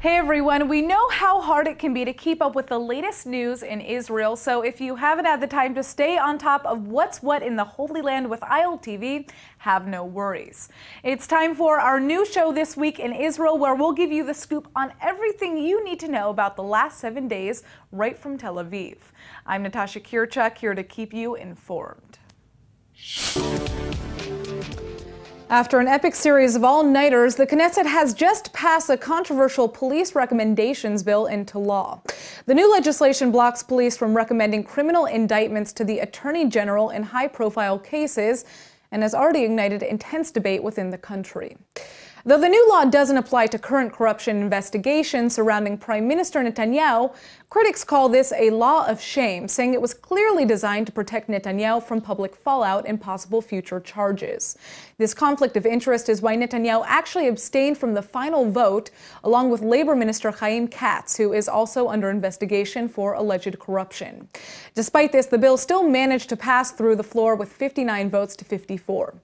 Hey everyone, we know how hard it can be to keep up with the latest news in Israel, so if you haven't had the time to stay on top of what's what in the Holy Land with ILTV, have no worries. It's time for our new show this week in Israel, where we'll give you the scoop on everything you need to know about the last 7 days right from Tel Aviv. I'm Natasha Kirchuk, here to keep you informed. After an epic series of all-nighters, the Knesset has just passed a controversial police recommendations bill into law. The new legislation blocks police from recommending criminal indictments to the Attorney General in high-profile cases and has already ignited intense debate within the country. Though the new law doesn't apply to current corruption investigations surrounding Prime Minister Netanyahu, critics call this a law of shame, saying it was clearly designed to protect Netanyahu from public fallout and possible future charges. This conflict of interest is why Netanyahu actually abstained from the final vote, along with Labor Minister Chaim Katz, who is also under investigation for alleged corruption. Despite this, the bill still managed to pass through the floor with 59 votes to 54.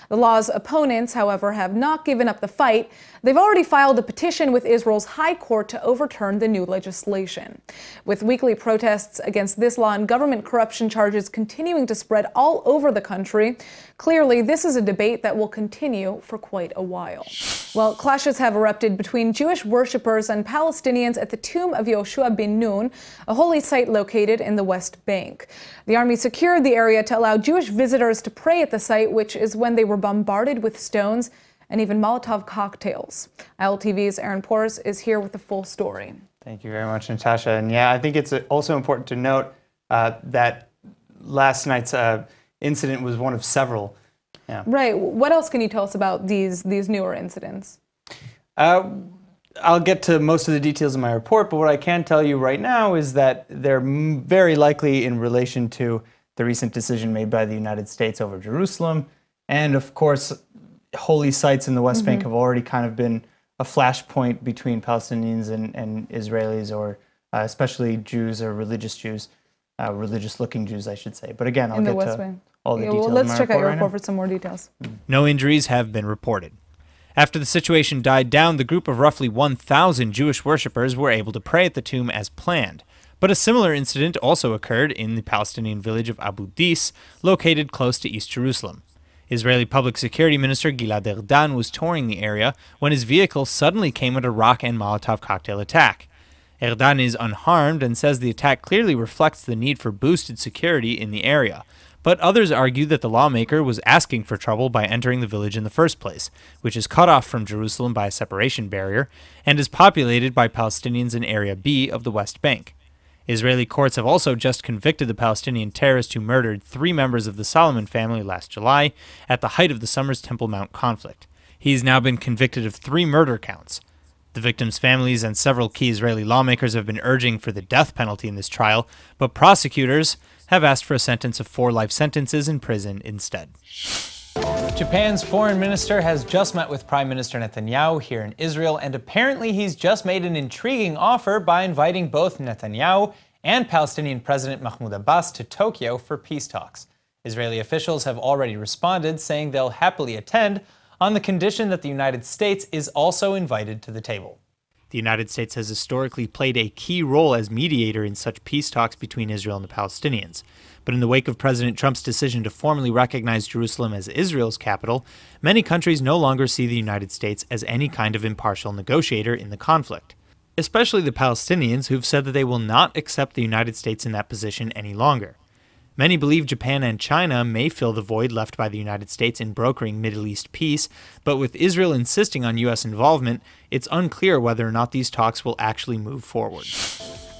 The law's opponents, however, have not given up the fight. They've already filed a petition with Israel's High Court to overturn the new legislation. With weekly protests against this law and government corruption charges continuing to spread all over the country, clearly this is a debate that will continue for quite a while. Well, clashes have erupted between Jewish worshippers and Palestinians at the tomb of Yoshua bin Nun, a holy site located in the West Bank. The army secured the area to allow Jewish visitors to pray at the site, which is when they were bombarded with stones and even Molotov cocktails. ILTV's Aaron Porras is here with the full story. Thank you very much, Natasha. And yeah, I think it's also important to note that last night's incident was one of several. Yeah. Right. What else can you tell us about these newer incidents? I'll get to most of the details in my report, but what I can tell you right now is that they're very likely in relation to the recent decision made by the United States over Jerusalem. And of course, holy sites in the West Bank have already kind of been a flashpoint between Palestinians and Israelis, or especially Jews or religious Jews, religious-looking Jews, I should say. But again, I'll get to all the details. Well, let's check out your report for some more details. No injuries have been reported. After the situation died down, the group of roughly 1,000 Jewish worshippers were able to pray at the tomb as planned. But a similar incident also occurred in the Palestinian village of Abu Dis, located close to East Jerusalem. Israeli Public Security Minister Gilad Erdan was touring the area when his vehicle suddenly came under rock and Molotov cocktail attack. Erdan is unharmed and says the attack clearly reflects the need for boosted security in the area. But others argue that the lawmaker was asking for trouble by entering the village in the first place, which is cut off from Jerusalem by a separation barrier and is populated by Palestinians in Area B of the West Bank. Israeli courts have also just convicted the Palestinian terrorist who murdered 3 members of the Solomon family last July at the height of the summer's Temple Mount conflict. He's now been convicted of 3 murder counts. The victims' families and several key Israeli lawmakers have been urging for the death penalty in this trial, but prosecutors have asked for a sentence of 4 life sentences in prison instead. Japan's foreign minister has just met with Prime Minister Netanyahu here in Israel, and apparently he's just made an intriguing offer by inviting both Netanyahu and Palestinian President Mahmoud Abbas to Tokyo for peace talks. Israeli officials have already responded, saying they'll happily attend on the condition that the United States is also invited to the table. The United States has historically played a key role as mediator in such peace talks between Israel and the Palestinians. But in the wake of President Trump's decision to formally recognize Jerusalem as Israel's capital, many countries no longer see the United States as any kind of impartial negotiator in the conflict. Especially the Palestinians, who've said that they will not accept the United States in that position any longer. Many believe Japan and China may fill the void left by the United States in brokering Middle East peace, but with Israel insisting on U.S. involvement, it's unclear whether or not these talks will actually move forward.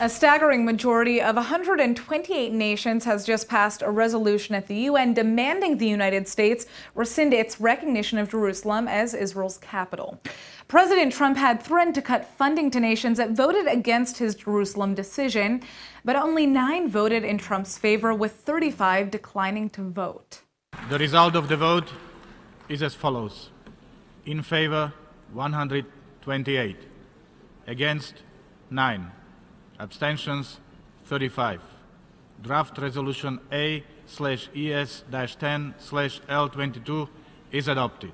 A staggering majority of 128 nations has just passed a resolution at the UN demanding the United States rescind its recognition of Jerusalem as Israel's capital. President Trump had threatened to cut funding to nations that voted against his Jerusalem decision, but only 9 voted in Trump's favor, with 35 declining to vote. The result of the vote is as follows. In favor, 128. Against, 9. Abstentions, 35. Draft Resolution A/ES-10/L22 is adopted.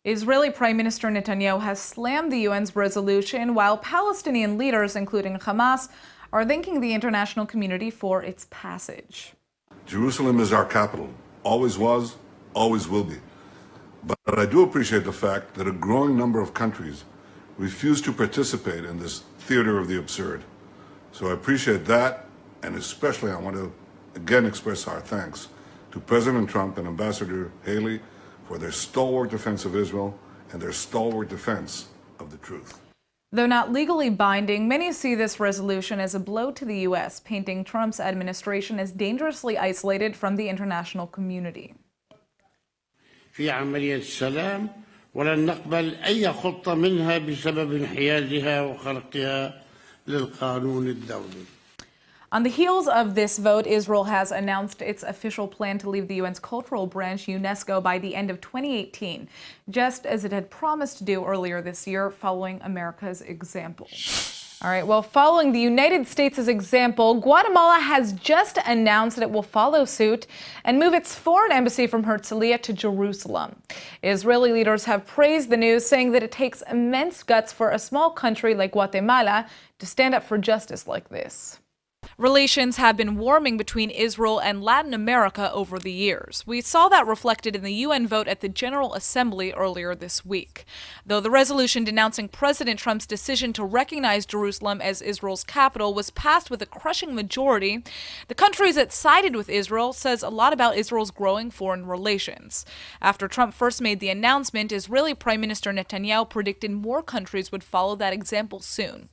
Israeli Prime Minister Netanyahu has slammed the UN's resolution, while Palestinian leaders, including Hamas, are thanking the international community for its passage. Jerusalem is our capital, always was, always will be. But I do appreciate the fact that a growing number of countries refuse to participate in this theater of the absurd. So I appreciate that, and especially I want to again express our thanks to President Trump and Ambassador Haley for their stalwart defense of Israel and their stalwart defense of the truth. Though not legally binding, many see this resolution as a blow to the U.S., painting Trump's administration as dangerously isolated from the international community. في عملية السلام ولن نقبل أي خطة منها بسبب انحيازها وخرقها للقانون الدولي. On the heels of this vote, Israel has announced its official plan to leave the UN's cultural branch, UNESCO, by the end of 2018, just as it had promised to do earlier this year, following America's example. All right, well, following the United States' example, Guatemala has just announced that it will follow suit and move its foreign embassy from Herzliya to Jerusalem. Israeli leaders have praised the news, saying that it takes immense guts for a small country like Guatemala to stand up for justice like this. Relations have been warming between Israel and Latin America over the years. We saw that reflected in the UN vote at the General Assembly earlier this week. Though the resolution denouncing President Trump's decision to recognize Jerusalem as Israel's capital was passed with a crushing majority, the countries that sided with Israel says a lot about Israel's growing foreign relations. After Trump first made the announcement, Israeli Prime Minister Netanyahu predicted more countries would follow that example soon.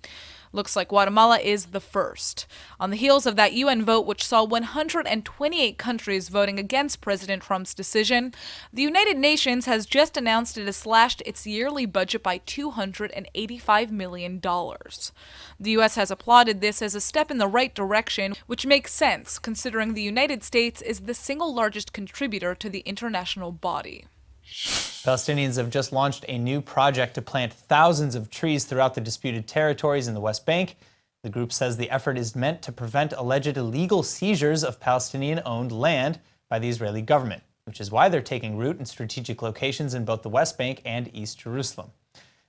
Looks like Guatemala is the first. On the heels of that UN vote, which saw 128 countries voting against President Trump's decision, the United Nations has just announced it has slashed its yearly budget by $285 million. The U.S. has applauded this as a step in the right direction, which makes sense considering the United States is the single largest contributor to the international body. Palestinians have just launched a new project to plant thousands of trees throughout the disputed territories in the West Bank. The group says the effort is meant to prevent alleged illegal seizures of Palestinian-owned land by the Israeli government, which is why they're taking root in strategic locations in both the West Bank and East Jerusalem.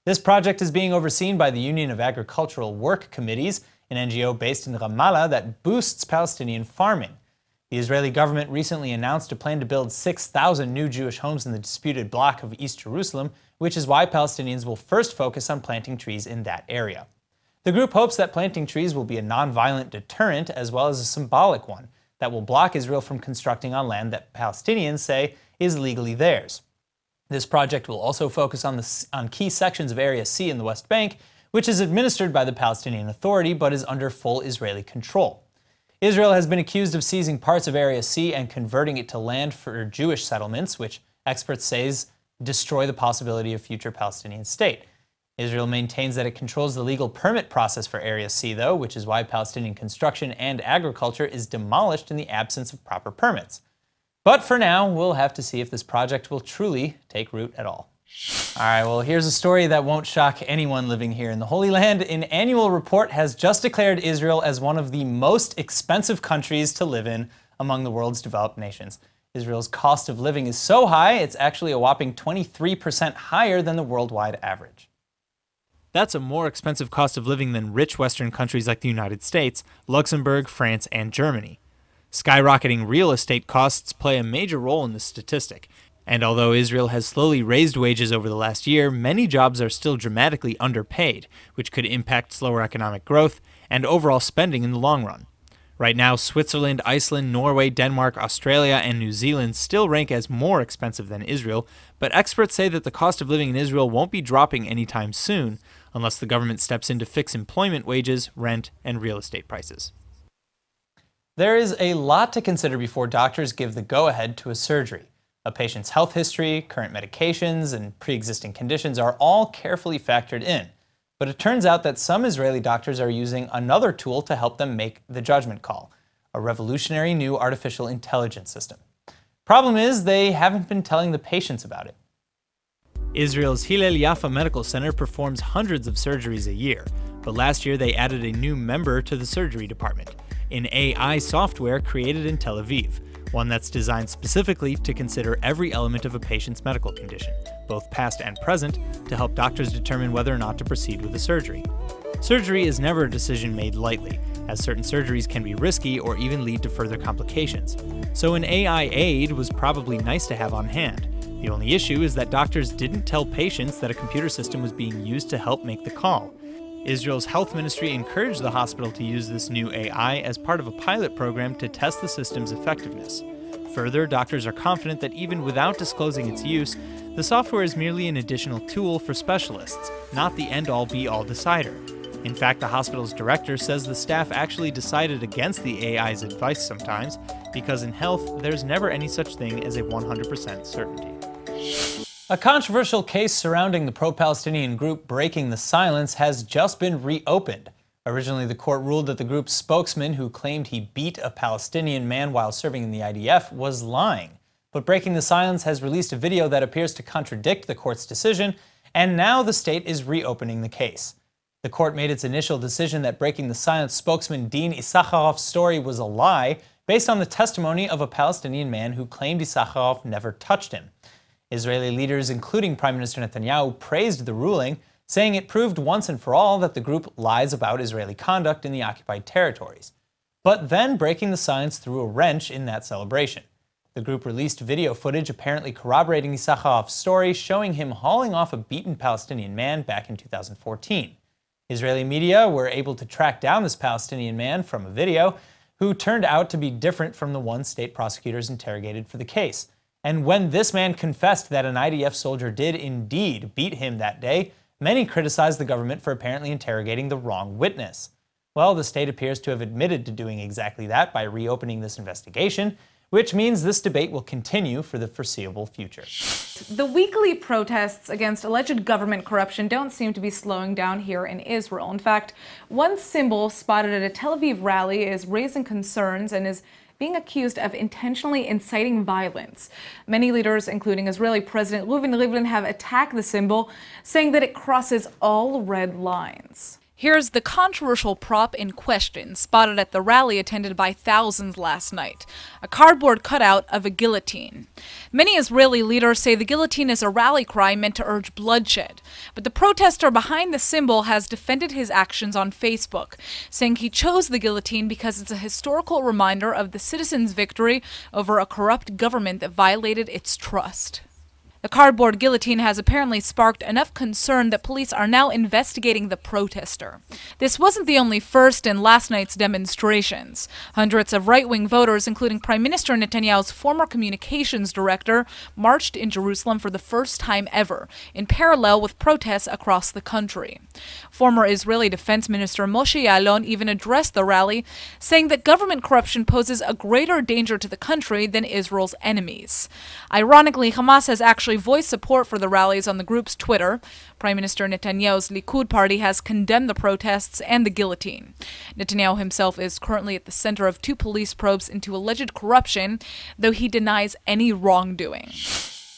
This project is being overseen by the Union of Agricultural Work Committees, an NGO based in Ramallah that boosts Palestinian farming. The Israeli government recently announced a plan to build 6,000 new Jewish homes in the disputed block of East Jerusalem, which is why Palestinians will first focus on planting trees in that area. The group hopes that planting trees will be a nonviolent deterrent as well as a symbolic one that will block Israel from constructing on land that Palestinians say is legally theirs. This project will also focus on key sections of Area C in the West Bank, which is administered by the Palestinian Authority but is under full Israeli control. Israel has been accused of seizing parts of Area C and converting it to land for Jewish settlements, which experts say destroy the possibility of future Palestinian state. Israel maintains that it controls the legal permit process for Area C, though, which is why Palestinian construction and agriculture is demolished in the absence of proper permits. But for now, we'll have to see if this project will truly take root at all. All right, well, here's a story that won't shock anyone living here in the Holy Land. An annual report has just declared Israel as one of the most expensive countries to live in among the world's developed nations. Israel's cost of living is so high, it's actually a whopping 23% higher than the worldwide average. That's a more expensive cost of living than rich Western countries like the United States, Luxembourg, France, and Germany. Skyrocketing real estate costs play a major role in this statistic. And although Israel has slowly raised wages over the last year, many jobs are still dramatically underpaid, which could impact slower economic growth and overall spending in the long run. Right now, Switzerland, Iceland, Norway, Denmark, Australia, and New Zealand still rank as more expensive than Israel, but experts say that the cost of living in Israel won't be dropping anytime soon unless the government steps in to fix employment wages, rent, and real estate prices. There is a lot to consider before doctors give the go-ahead to a surgery. A patient's health history, current medications, and pre-existing conditions are all carefully factored in. But it turns out that some Israeli doctors are using another tool to help them make the judgment call, a revolutionary new artificial intelligence system. Problem is, they haven't been telling the patients about it. Israel's Hillel Yafa Medical Center performs hundreds of surgeries a year, but last year they added a new member to the surgery department, an AI software created in Tel Aviv, one that's designed specifically to consider every element of a patient's medical condition, both past and present, to help doctors determine whether or not to proceed with the surgery. Surgery is never a decision made lightly, as certain surgeries can be risky or even lead to further complications. So an AI aid was probably nice to have on hand. The only issue is that doctors didn't tell patients that a computer system was being used to help make the call. Israel's health ministry encouraged the hospital to use this new AI as part of a pilot program to test the system's effectiveness. Further, doctors are confident that even without disclosing its use, the software is merely an additional tool for specialists, not the end-all be-all decider. In fact, the hospital's director says the staff actually decided against the AI's advice sometimes, because in health, there's never any such thing as a 100% certainty. A controversial case surrounding the pro-Palestinian group Breaking the Silence has just been reopened. Originally, the court ruled that the group's spokesman, who claimed he beat a Palestinian man while serving in the IDF, was lying. But Breaking the Silence has released a video that appears to contradict the court's decision, and now the state is reopening the case. The court made its initial decision that Breaking the Silence spokesman Dean Issacharov's story was a lie, based on the testimony of a Palestinian man who claimed Issacharov never touched him. Israeli leaders, including Prime Minister Netanyahu, praised the ruling, saying it proved once and for all that the group lies about Israeli conduct in the occupied territories. But then Breaking the Silence threw a wrench in that celebration. The group released video footage apparently corroborating Issacharov's story, showing him hauling off a beaten Palestinian man back in 2014. Israeli media were able to track down this Palestinian man from a video, who turned out to be different from the one state prosecutors interrogated for the case. And when this man confessed that an IDF soldier did indeed beat him that day, many criticized the government for apparently interrogating the wrong witness. Well, the state appears to have admitted to doing exactly that by reopening this investigation, which means this debate will continue for the foreseeable future. The weekly protests against alleged government corruption don't seem to be slowing down here in Israel. In fact, one symbol spotted at a Tel Aviv rally is raising concerns and is being accused of intentionally inciting violence. Many leaders, including Israeli President Reuven Rivlin, have attacked the symbol, saying that it crosses all red lines. Here's the controversial prop in question, spotted at the rally attended by thousands last night, a cardboard cutout of a guillotine. Many Israeli leaders say the guillotine is a rally cry meant to urge bloodshed, but the protester behind the symbol has defended his actions on Facebook, saying he chose the guillotine because it's a historical reminder of the citizens' victory over a corrupt government that violated its trust. The cardboard guillotine has apparently sparked enough concern that police are now investigating the protester. This wasn't the only first in last night's demonstrations. Hundreds of right-wing voters, including Prime Minister Netanyahu's former communications director, marched in Jerusalem for the first time ever, in parallel with protests across the country. Former Israeli Defense Minister Moshe Ya'alon even addressed the rally, saying that government corruption poses a greater danger to the country than Israel's enemies. Ironically, Hamas has actually voiced support for the rallies on the group's Twitter. Prime Minister Netanyahu's Likud party has condemned the protests and the guillotine. Netanyahu himself is currently at the center of 2 police probes into alleged corruption, though he denies any wrongdoing.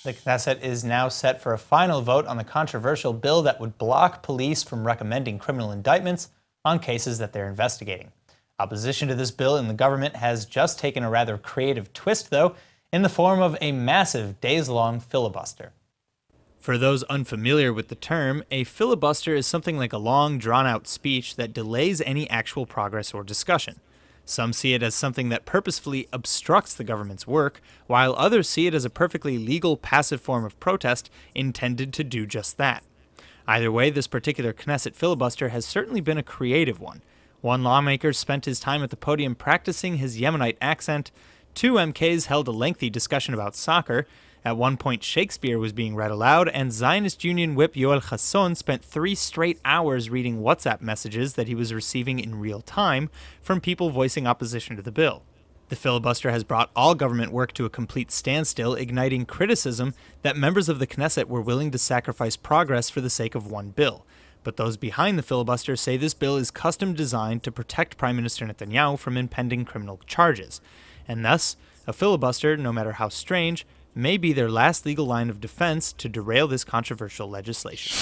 The Knesset is now set for a final vote on the controversial bill that would block police from recommending criminal indictments on cases that they're investigating. Opposition to this bill in the government has just taken a rather creative twist, though, in the form of a massive days-long filibuster. For those unfamiliar with the term, a filibuster is something like a long, drawn-out speech that delays any actual progress or discussion. Some see it as something that purposefully obstructs the government's work, while others see it as a perfectly legal, passive form of protest intended to do just that. Either way, this particular Knesset filibuster has certainly been a creative one. One lawmaker spent his time at the podium practicing his Yemenite accent. 2 MKs held a lengthy discussion about soccer. At one point, Shakespeare was being read aloud, and Zionist Union whip Yoel Chasson spent 3 straight hours reading WhatsApp messages that he was receiving in real time from people voicing opposition to the bill. The filibuster has brought all government work to a complete standstill, igniting criticism that members of the Knesset were willing to sacrifice progress for the sake of one bill. But those behind the filibuster say this bill is custom designed to protect Prime Minister Netanyahu from impending criminal charges. And thus, a filibuster, no matter how strange, may be their last legal line of defense to derail this controversial legislation.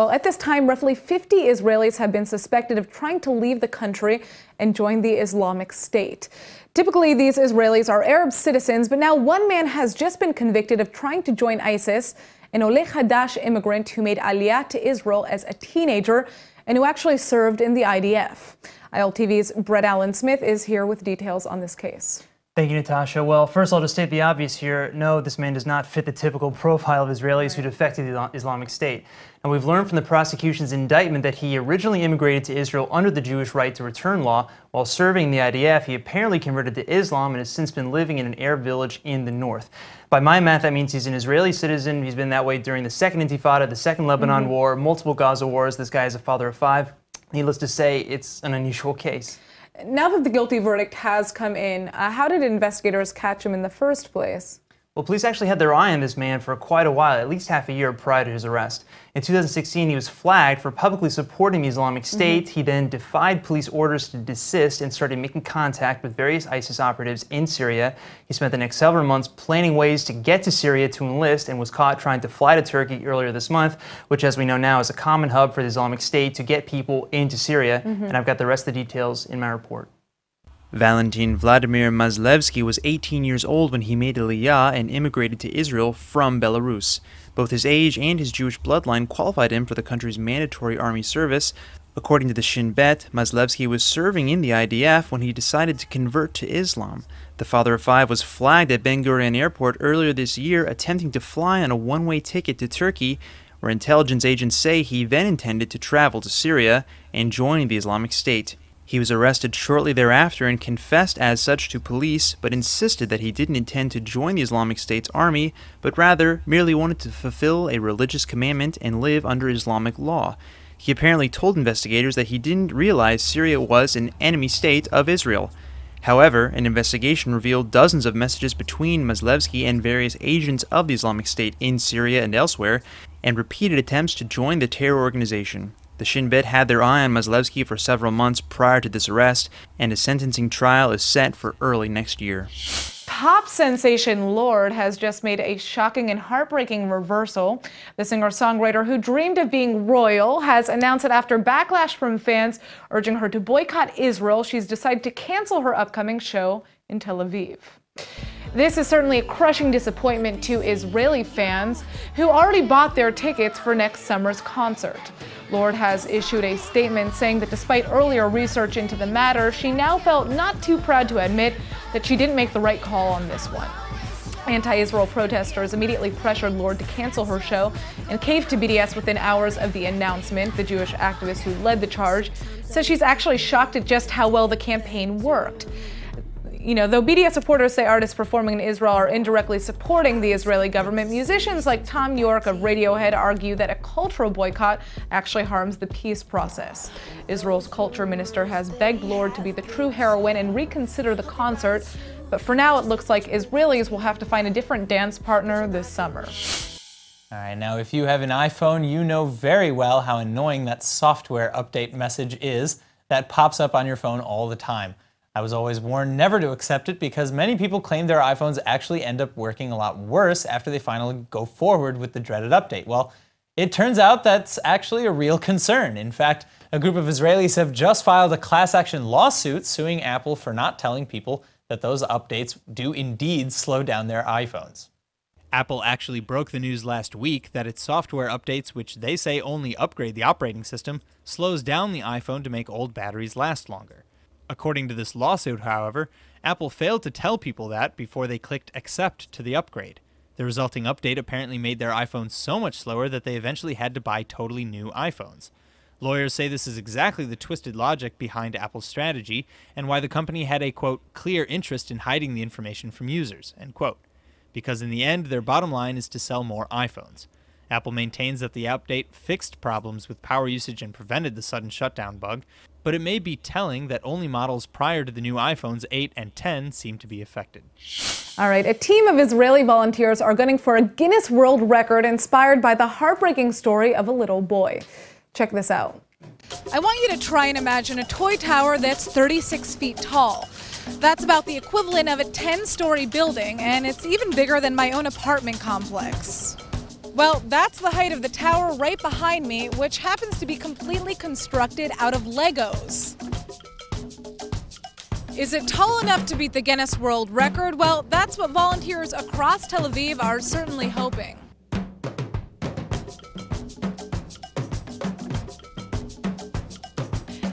Well, at this time, roughly 50 Israelis have been suspected of trying to leave the country and join the Islamic State. Typically, these Israelis are Arab citizens, but now one man has just been convicted of trying to join ISIS, an Oleh Hadash immigrant who made Aliyah to Israel as a teenager and who actually served in the IDF. ILTV's Brett Allen Smith is here with details on this case. Thank you, Natasha. Well, first I'll just state the obvious here. No, this man does not fit the typical profile of Israelis who defected to the Islamic State. And we've learned from the prosecution's indictment that he originally immigrated to Israel under the Jewish right to return law. While serving in the IDF, he apparently converted to Islam and has since been living in an Arab village in the north. By my math, that means he's an Israeli citizen. He's been that way during the Second Intifada, the Second Lebanon War, multiple Gaza wars. This guy is a father of 5. Needless to say, it's an unusual case. Now that the guilty verdict has come in, how did investigators catch him in the first place? Well, police actually had their eye on this man for quite a while, at least half a year prior to his arrest. In 2016, he was flagged for publicly supporting the Islamic State. He then defied police orders to desist and started making contact with various ISIS operatives in Syria. He spent the next several months planning ways to get to Syria to enlist and was caught trying to fly to Turkey earlier this month, which, as we know now, is a common hub for the Islamic State to get people into Syria. And I've got the rest of the details in my report. Valentin Vladimir Mazlevsky was 18 years old when he made Aliyah and immigrated to Israel from Belarus. Both his age and his Jewish bloodline qualified him for the country's mandatory army service. According to the Shin Bet, Mazlevsky was serving in the IDF when he decided to convert to Islam. The father of 5 was flagged at Ben Gurion Airport earlier this year attempting to fly on a one-way ticket to Turkey, where intelligence agents say he then intended to travel to Syria and join the Islamic State. He was arrested shortly thereafter and confessed as such to police, but insisted that he didn't intend to join the Islamic State's army, but rather merely wanted to fulfill a religious commandment and live under Islamic law. He apparently told investigators that he didn't realize Syria was an enemy state of Israel. However, an investigation revealed dozens of messages between Mazlevsky and various agents of the Islamic State in Syria and elsewhere, and repeated attempts to join the terror organization. The Shin Bet had their eye on Mazlevsky for several months prior to this arrest, and his sentencing trial is set for early next year. Pop sensation Lorde has just made a shocking and heartbreaking reversal. The singer-songwriter who dreamed of being royal has announced that after backlash from fans urging her to boycott Israel, she's decided to cancel her upcoming show in Tel Aviv. This is certainly a crushing disappointment to Israeli fans who already bought their tickets for next summer's concert. Lorde has issued a statement saying that despite earlier research into the matter, she now felt not too proud to admit that she didn't make the right call on this one. Anti-Israel protesters immediately pressured Lorde to cancel her show and caved to BDS within hours of the announcement. The Jewish activist who led the charge says she's actually shocked at just how well the campaign worked. Though BDS supporters say artists performing in Israel are indirectly supporting the Israeli government, musicians like Tom York of Radiohead argue that a cultural boycott actually harms the peace process. Israel's culture minister has begged Lorde to be the true heroine and reconsider the concert, but for now it looks like Israelis will have to find a different dance partner this summer. All right, now if you have an iPhone, you know very well how annoying that software update message is that pops up on your phone all the time. I was always warned never to accept it because many people claim their iPhones actually end up working a lot worse after they finally go forward with the dreaded update. Well, it turns out that's actually a real concern. In fact, a group of Israelis have just filed a class action lawsuit suing Apple for not telling people that those updates do indeed slow down their iPhones. Apple actually broke the news last week that its software updates, which they say only upgrade the operating system, slows down the iPhone to make old batteries last longer. According to this lawsuit, however, Apple failed to tell people that before they clicked accept to the upgrade. The resulting update apparently made their iPhones so much slower that they eventually had to buy totally new iPhones. Lawyers say this is exactly the twisted logic behind Apple's strategy and why the company had a, quote, clear interest in hiding the information from users, end quote. Because in the end, their bottom line is to sell more iPhones. Apple maintains that the update fixed problems with power usage and prevented the sudden shutdown bug, but it may be telling that only models prior to the new iPhones 8 and 10 seem to be affected. All right, a team of Israeli volunteers are gunning for a Guinness World Record inspired by the heartbreaking story of a little boy. Check this out. I want you to try and imagine a toy tower that's 36 feet tall. That's about the equivalent of a 10-story building, and it's even bigger than my own apartment complex. Well, that's the height of the tower right behind me, which happens to be completely constructed out of Legos. Is it tall enough to beat the Guinness World Record? Well, that's what volunteers across Tel Aviv are certainly hoping.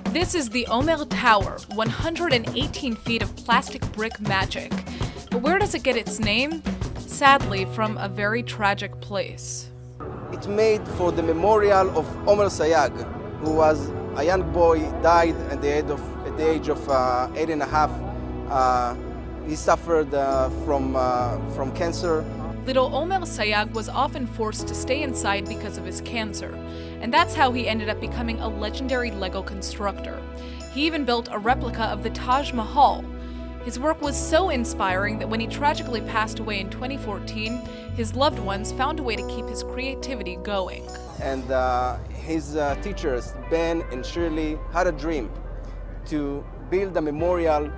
This is the Omer Tower, 118 feet of plastic brick magic. But where does it get its name? Sadly, from a very tragic place. It's made for the memorial of Omer Sayag, who was a young boy, died at the age of 8 and a half. He suffered from cancer. Little Omer Sayag was often forced to stay inside because of his cancer, and that's how he ended up becoming a legendary Lego constructor. He even built a replica of the Taj Mahal. His work was so inspiring that when he tragically passed away in 2014, his loved ones found a way to keep his creativity going. And his teachers, Ben and Shirley, had a dream to build a memorial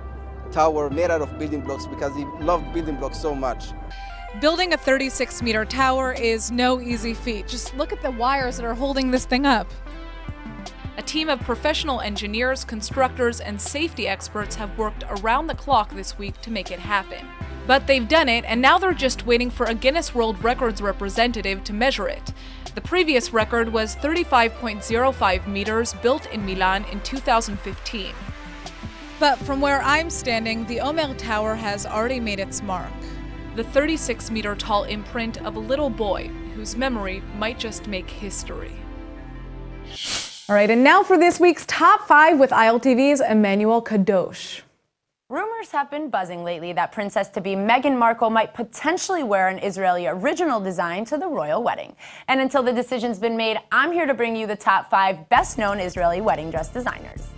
tower made out of building blocks because he loved building blocks so much. Building a 36-meter tower is no easy feat. Just look at the wires that are holding this thing up. A team of professional engineers, constructors, and safety experts have worked around the clock this week to make it happen. But they've done it, and now they're just waiting for a Guinness World Records representative to measure it. The previous record was 35.05 meters, built in Milan in 2015. But from where I'm standing, the Omer Tower has already made its mark. The 36-meter tall imprint of a little boy whose memory might just make history. All right, and now for this week's Top 5 with ILTV's Emmanuel Kadosh. Rumors have been buzzing lately that Princess-to-be Meghan Markle might potentially wear an Israeli original design to the royal wedding. And until the decision's been made, I'm here to bring you the top 5 best-known Israeli wedding dress designers.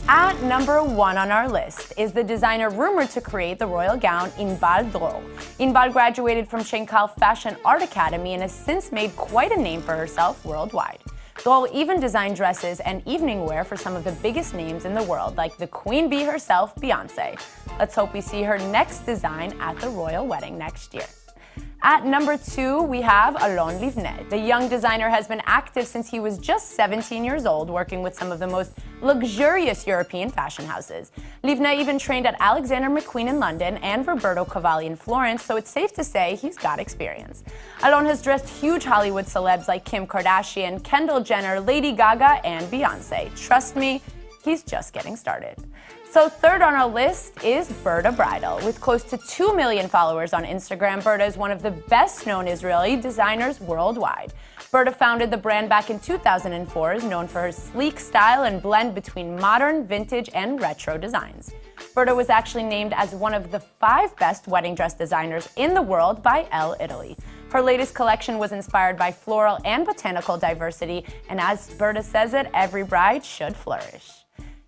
At number 1 on our list is the designer rumored to create the royal gown, Inbal Dror. Inbal graduated from Shenkal Fashion Art Academy and has since made quite a name for herself worldwide. Dror even designed dresses and evening wear for some of the biggest names in the world, like the Queen Bee herself, Beyoncé. Let's hope we see her next design at the royal wedding next year. At number 2, we have Alon Livnet. The young designer has been active since he was just 17 years old, working with some of the most luxurious European fashion houses. Livnet even trained at Alexander McQueen in London and Roberto Cavalli in Florence, so it's safe to say he's got experience. Alon has dressed huge Hollywood celebs like Kim Kardashian, Kendall Jenner, Lady Gaga, and Beyoncé. Trust me, he's just getting started. So third on our list is Berta Bridal. With close to 2 million followers on Instagram, Berta is one of the best-known Israeli designers worldwide. Berta founded the brand back in 2004, is known for her sleek style and blend between modern, vintage, and retro designs. Berta was actually named as one of the 5 best wedding dress designers in the world by Elle Italy. Her latest collection was inspired by floral and botanical diversity, and as Berta says it, every bride should flourish.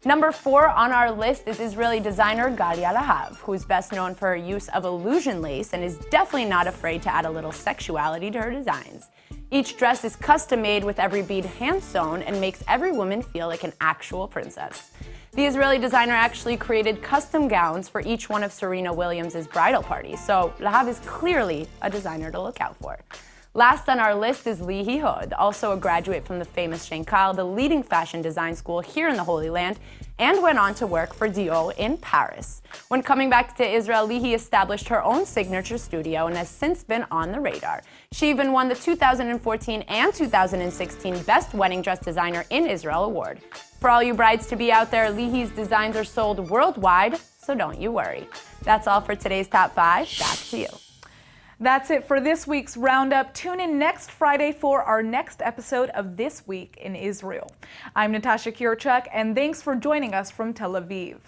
Number 4 on our list is Israeli designer Galia Lahav, who's best known for her use of illusion lace and is definitely not afraid to add a little sexuality to her designs. Each dress is custom-made with every bead hand-sewn and makes every woman feel like an actual princess. The Israeli designer actually created custom gowns for each one of Serena Williams' bridal parties, so Lahav is clearly a designer to look out for. Last on our list is Lihi Hod, also a graduate from the famous Shenkal, the leading fashion design school here in the Holy Land, and went on to work for Dior in Paris. When coming back to Israel, Lihi established her own signature studio and has since been on the radar. She even won the 2014 and 2016 Best Wedding Dress Designer in Israel award. For all you brides-to-be out there, Lihi's designs are sold worldwide, so don't you worry. That's all for today's Top 5. Back to you. That's it for this week's Roundup. Tune in next Friday for our next episode of This Week in Israel. I'm Natasha Kirchuk, and thanks for joining us from Tel Aviv.